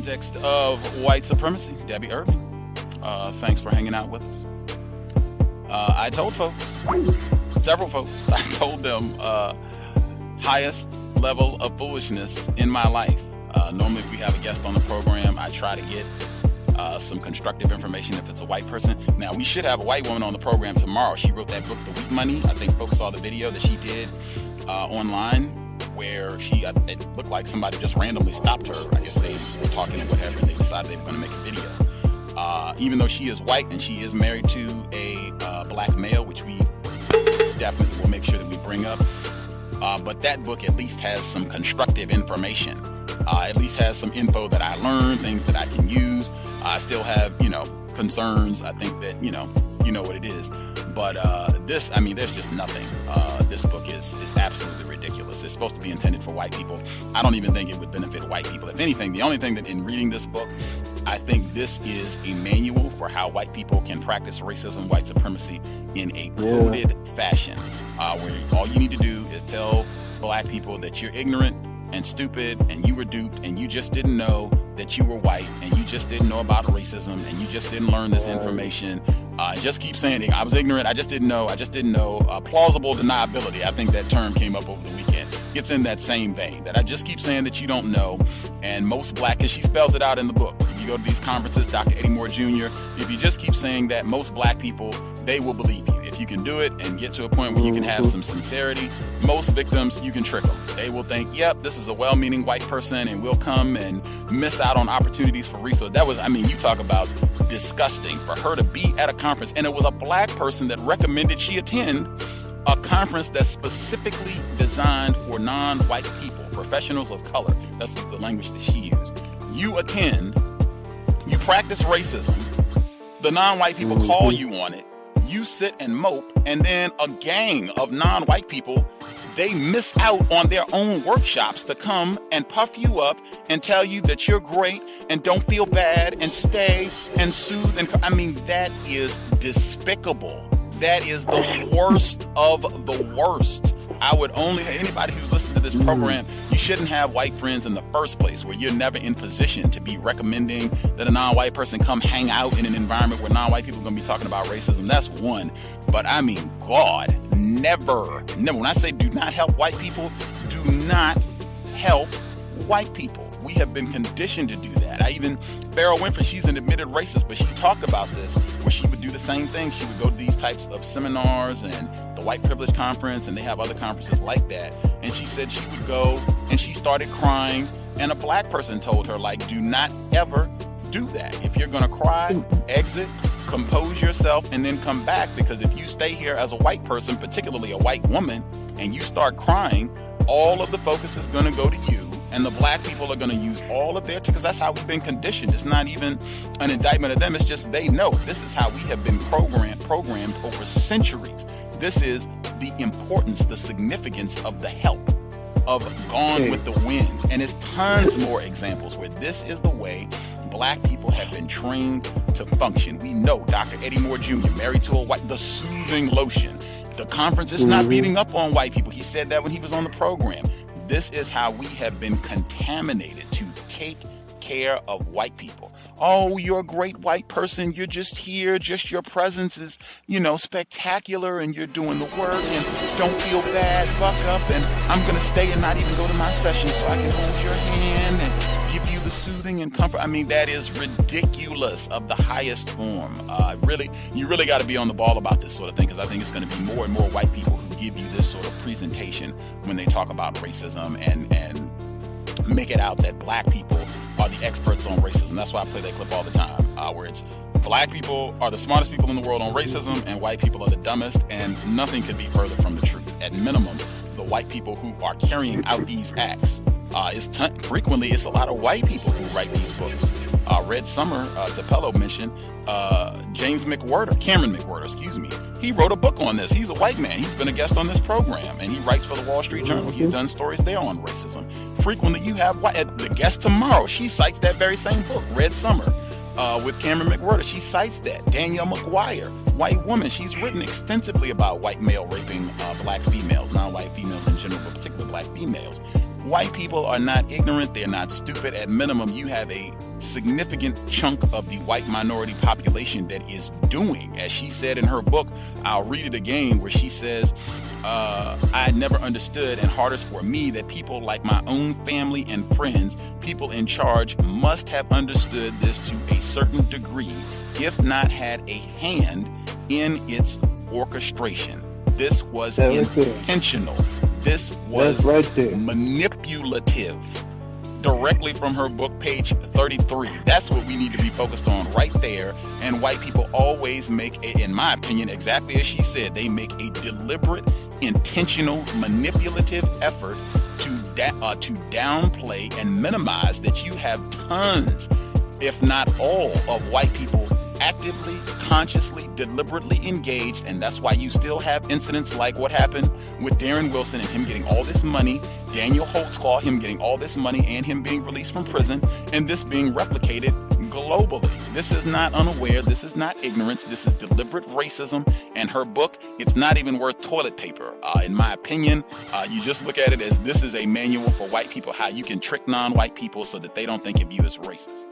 context of white supremacy, Debbie Irving. Thanks for hanging out with us. I told folks, several folks, I told them highest level of foolishness in my life. Normally if we have a guest on the program, I try to get some constructive information if it's a white person. Now, we should have a white woman on the program tomorrow. She wrote that book, The Weak Money. I think folks saw the video that she did online where it looked like somebody just randomly stopped her. I guess they were talking or whatever, and they decided they were going to make a video. Even though she is white and she is married to a black male, which we definitely will make sure that we bring up. But that book at least has some constructive information. At least has some info that I learned, things that I can use. I still have, concerns. I think that, you know what it is. But there's just nothing. This book is absolutely ridiculous. It's supposed to be intended for white people. I don't even think it would benefit white people. If anything, the only thing that in reading this book, I think this is a manual for how white people can practice racism, white supremacy in a coded fashion, where all you need to do is tell black people that you're ignorant and stupid and you were duped and you just didn't know that you were white and you just didn't know about racism and you just didn't learn this information. Just keep saying it. I was ignorant. I just didn't know. Plausible deniability. I think that term came up over the weekend. It's in that same vein that I just keep saying that you don't know. And most black, because she spells it out in the book. If you go to these conferences, Dr. Eddie Moore Jr., if you just keep saying that, most black people, they will believe you. If you can do it and get to a point where you can have some sincerity, most victims, you can trick them. They will think, yep, this is a well-meaning white person and we'll come and miss out on opportunities for resources. You talk about disgusting for her to be at a conference, and it was a black person that recommended she attend a conference that's specifically designed for non-white people, professionals of color. That's the language that she used. You attend, you practice racism, the non-white people call you on it, you sit and mope, and then a gang of non-white people, they miss out on their own workshops to come and puff you up and tell you that you're great and don't feel bad and stay and soothe. That is despicable. That is the worst of the worst. Anybody who's listening to this program, you shouldn't have white friends in the first place, where you're never in position to be recommending that a non-white person come hang out in an environment where non-white people are going to be talking about racism. That's one. But God, never. When I say do not help white people, do not help white people. We have been conditioned to do that. Farrah Winfrey, she's an admitted racist, but she talked about this, where she would do the same thing. She would go to these types of seminars and the White Privilege Conference, and they have other conferences like that. And she said she would go and she started crying, and a black person told her, do not ever do that. If you're going to cry, exit, compose yourself, and then come back, because if you stay here as a white person, particularly a white woman, and you start crying, all of the focus is going to go to you. And the black people are going to use all of their, because that's how we've been conditioned. It's not even an indictment of them. It's just they know this is how we have been programmed over centuries. This is the importance, the significance of the help of Gone with the Wind. And it's tons more examples where this is the way black people have been trained to function. We know Dr. Eddie Moore Jr., married to a white, the soothing lotion. The conference is not beating up on white people. He said that when he was on the program. This is how we have been contaminated to take care of white people. Oh, you're a great white person. You're just here. Just your presence is, spectacular, and you're doing the work, and don't feel bad. Buck up, and I'm going to stay and not even go to my session so I can hold your hand and give you the soothing and comfort. That is ridiculous of the highest form. You really got to be on the ball about this sort of thing, because I think it's going to be more and more white people who give you this sort of presentation when they talk about racism and make it out that black people are the experts on racism. That's why I play that clip all the time, where it's black people are the smartest people in the world on racism and white people are the dumbest, and nothing could be further from the truth. At minimum, the white people who are carrying out these acts, frequently it's a lot of white people who write these books. Red Summer, Tapello mentioned, Cameron McWhirter, he wrote a book on this. He's a white man. He's been a guest on this program, and he writes for the Wall Street Journal. He's done stories there on racism. Frequently you have the guest tomorrow. She cites that very same book, Red Summer, with Cameron McWhirter. She cites that. Danielle McGuire, white woman. She's written extensively about white male raping black females, non-white females in general, but particularly black females. White people are not ignorant. They're not stupid. At minimum, you have a significant chunk of the white minority population that is doing. As she said in her book, I'll read it again, where she says, I never understood, and hardest for me, that people like my own family and friends, people in charge, must have understood this to a certain degree, if not had a hand in its orchestration. This was intentional. This was manipulative. Directly from her book, page 33. That's what we need to be focused on right there. And white people always make, in my opinion, exactly as she said, they make a deliberate, intentional, manipulative effort to downplay and minimize that you have tons, if not all, of white people actively, consciously, deliberately engaged. And that's why you still have incidents like what happened with Darren Wilson and him getting all this money, Daniel Holtzclaw, him getting all this money and him being released from prison, and this being replicated globally. This is not unaware. This is not ignorance. This is deliberate racism. And her book, it's not even worth toilet paper. In my opinion, you just look at it as this is a manual for white people, how you can trick non-white people so that they don't think of you as racist.